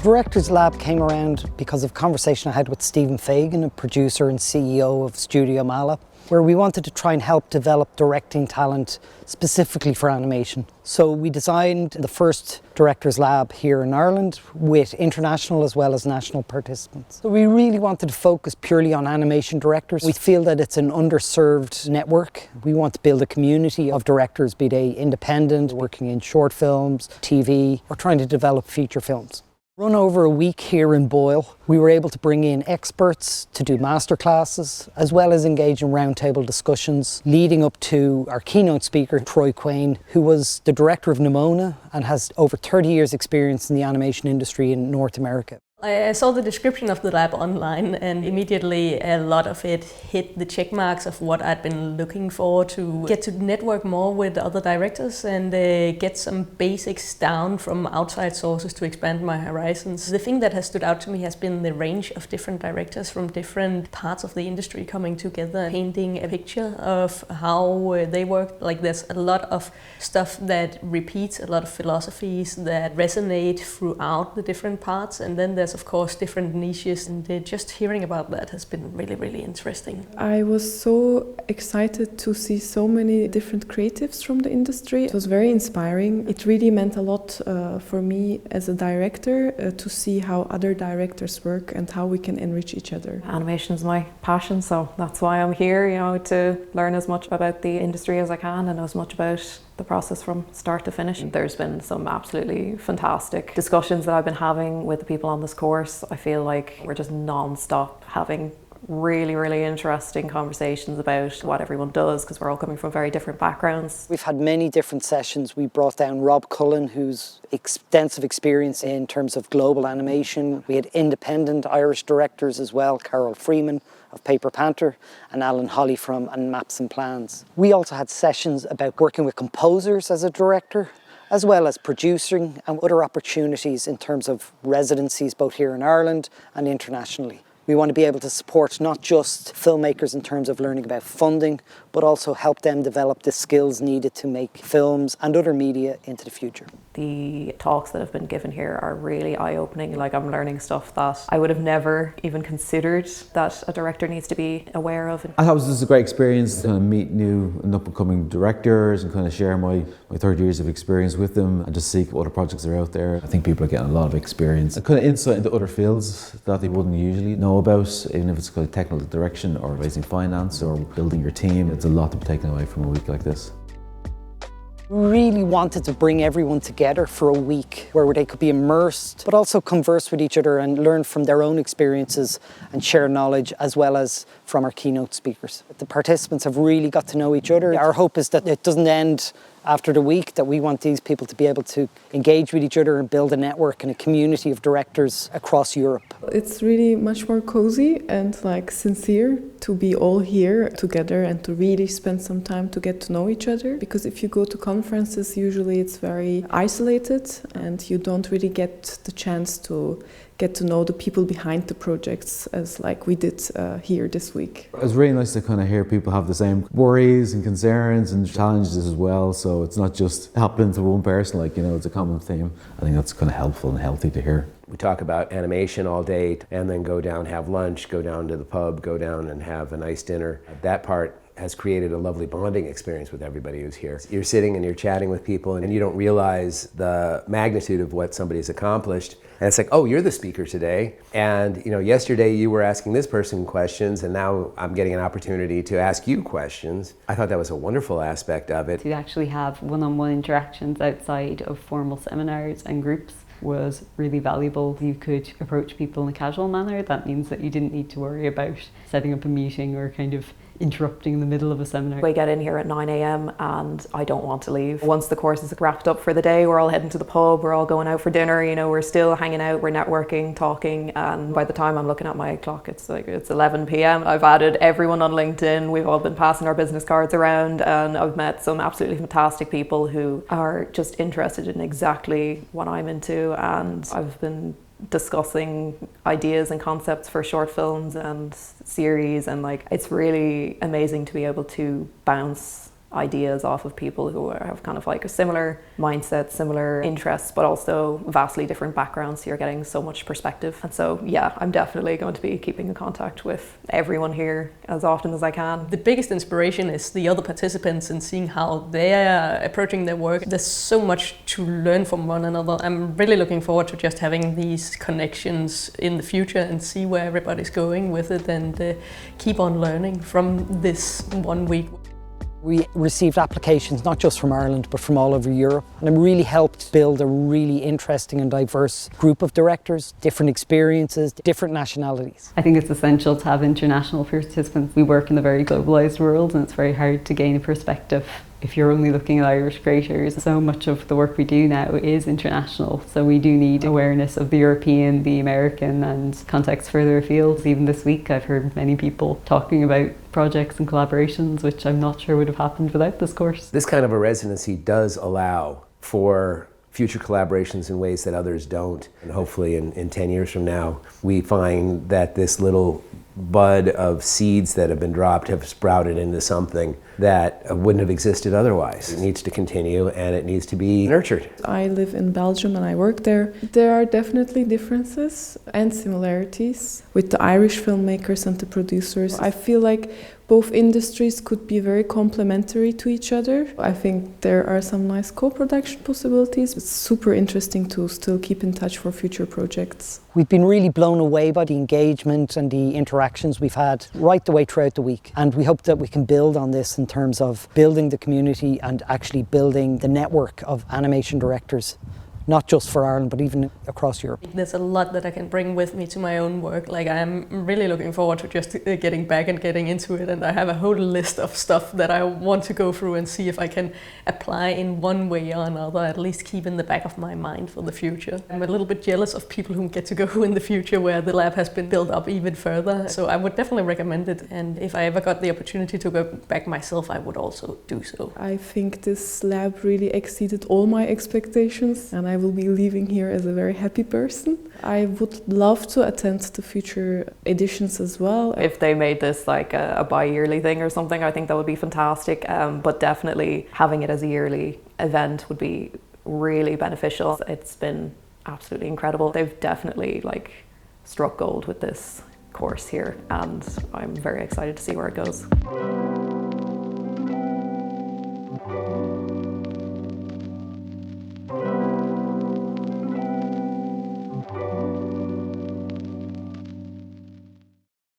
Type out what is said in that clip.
Directors Lab came around because of a conversation I had with Stephen Fagan, a producer and CEO of Studio Mala, where we wanted to try and help develop directing talent specifically for animation. So we designed the first Directors Lab here in Ireland with international as well as national participants. So we really wanted to focus purely on animation directors. We feel that it's an underserved network. We want to build a community of directors, be they independent, working in short films, TV, or trying to develop feature films. Run over a week here in Boyle, we were able to bring in experts to do masterclasses, as well as engage in roundtable discussions, leading up to our keynote speaker, Troy Quain, who was the director of Nimona and has over 30 years experience in the animation industry in North America. I saw the description of the lab online, and immediately a lot of it hit the check marks of what I'd been looking for, to get to network more with other directors and get some basics down from outside sources to expand my horizons. The thing that has stood out to me has been the range of different directors from different parts of the industry coming together, painting a picture of how they work. Like, there's a lot of stuff that repeats, a lot of philosophies that resonate throughout the different parts, and then there's of course different niches, and just hearing about that has been really interesting. I was so excited to see so many different creatives from the industry. It was very inspiring. It really meant a lot for me as a director to see how other directors work and how we can enrich each other. Animation is my passion, so that's why I'm here, to learn as much about the industry as I can and as much about the process from start to finish. There's been some absolutely fantastic discussions that I've been having with the people on this course. I feel like we're just non-stop having really interesting conversations about what everyone does, because we're all coming from very different backgrounds. We've had many different sessions. We brought down Rob Cullen, who's extensive experience in terms of global animation. We had independent Irish directors as well, Carol Freeman of Paper Panther and Alan Holly from and Maps and Plans. We also had sessions about working with composers as a director, as well as producing and other opportunities in terms of residencies both here in Ireland and internationally. We want to be able to support not just filmmakers in terms of learning about funding, but also help them develop the skills needed to make films and other media into the future. The talks that have been given here are really eye-opening. Like, I'm learning stuff that I would have never even considered that a director needs to be aware of. I thought it was just a great experience to meet new and up-and-coming directors and kind of share my 30 years of experience with them and just see what other projects are out there. I think people are getting a lot of experience and kind of insight into other fields that they wouldn't usually know about, even if it's kind of technical direction or raising finance or building your team. It's a lot to be taken away from a week like this. We really wanted to bring everyone together for a week where they could be immersed, but also converse with each other and learn from their own experiences and share knowledge, as well as from our keynote speakers. The participants have really got to know each other. Our hope is that it doesn't end after the week, that we want these people to be able to engage with each other and build a network and a community of directors across Europe. It's really much more cozy and sincere to be all here together and to really spend some time to get to know each other. Because if you go to conferences, usually it's very isolated and you don't really get the chance to get to know the people behind the projects as we did here this week. It was really nice to kind of hear people have the same worries and concerns and challenges as well, so it's not just happening to one person, it's a common theme. I think that's kind of helpful and healthy to hear. We talk about animation all day and then go down, have lunch, go down to the pub, go down and have a nice dinner. That part has created a lovely bonding experience with everybody who's here. You're sitting and you're chatting with people and you don't realize the magnitude of what somebody's accomplished. And it's like, oh, you're the speaker today. And yesterday you were asking this person questions and now I'm getting an opportunity to ask you questions. I thought that was a wonderful aspect of it. To actually have one-on-one interactions outside of formal seminars and groups was really valuable. You could approach people in a casual manner. That means that you didn't need to worry about setting up a meeting or kind of interrupting in the middle of a seminar. We get in here at 9 a.m. and I don't want to leave. Once the course is wrapped up for the day, we're all heading to the pub, we're all going out for dinner, we're still hanging out, we're networking, talking, and by the time I'm looking at my clock, it's 11 p.m. I've added everyone on LinkedIn, we've all been passing our business cards around, and I've met some absolutely fantastic people who are just interested in exactly what I'm into, and I've been discussing ideas and concepts for short films and series, and it's really amazing to be able to bounce ideas off of people who have kind of like a similar mindset, similar interests, but also vastly different backgrounds. So you're getting so much perspective. And so, yeah, I'm definitely going to be keeping in contact with everyone here as often as I can. The biggest inspiration is the other participants and seeing how they are approaching their work. There's so much to learn from one another. I'm really looking forward to just having these connections in the future and see where everybody's going with it, and keep on learning from this 1 week. We received applications not just from Ireland but from all over Europe, and it really helped build a really interesting and diverse group of directors, different experiences, different nationalities. I think it's essential to have international participants. We work in a very globalised world, and it's very hard to gain a perspective if you're only looking at Irish creators. So much of the work we do now is international, so we do need awareness of the European, the American, and context further afield. Even this week I've heard many people talking about projects and collaborations which I'm not sure would have happened without this course. This kind of a residency does allow for future collaborations in ways that others don't. And hopefully in 10 years from now, we find that this little bud of seeds that have been dropped have sprouted into something that wouldn't have existed otherwise. It needs to continue and it needs to be nurtured. I live in Belgium and I work there. There are definitely differences and similarities with the Irish filmmakers and the producers. I feel like both industries could be very complementary to each other. I think there are some nice co-production possibilities. It's super interesting to still keep in touch for future projects. We've been really blown away by the engagement and the interactions we've had right the way throughout the week, and we hope that we can build on this in terms of building the community and actually building the network of animation directors, not just for Ireland, but even across Europe. There's a lot that I can bring with me to my own work. Like, I'm really looking forward to just getting back and getting into it. And I have a whole list of stuff that I want to go through and see if I can apply in one way or another, at least keep in the back of my mind for the future. I'm a little bit jealous of people who get to go in the future where the lab has been built up even further. So I would definitely recommend it. And if I ever got the opportunity to go back myself, I would also do so. I think this lab really exceeded all my expectations, and I will be leaving here as a very happy person. I would love to attend the future editions as well. If they made this like a bi-yearly thing or something, I think that would be fantastic. But definitely having it as a yearly event would be really beneficial. It's been absolutely incredible. They've definitely like struck gold with this course here, and I'm very excited to see where it goes.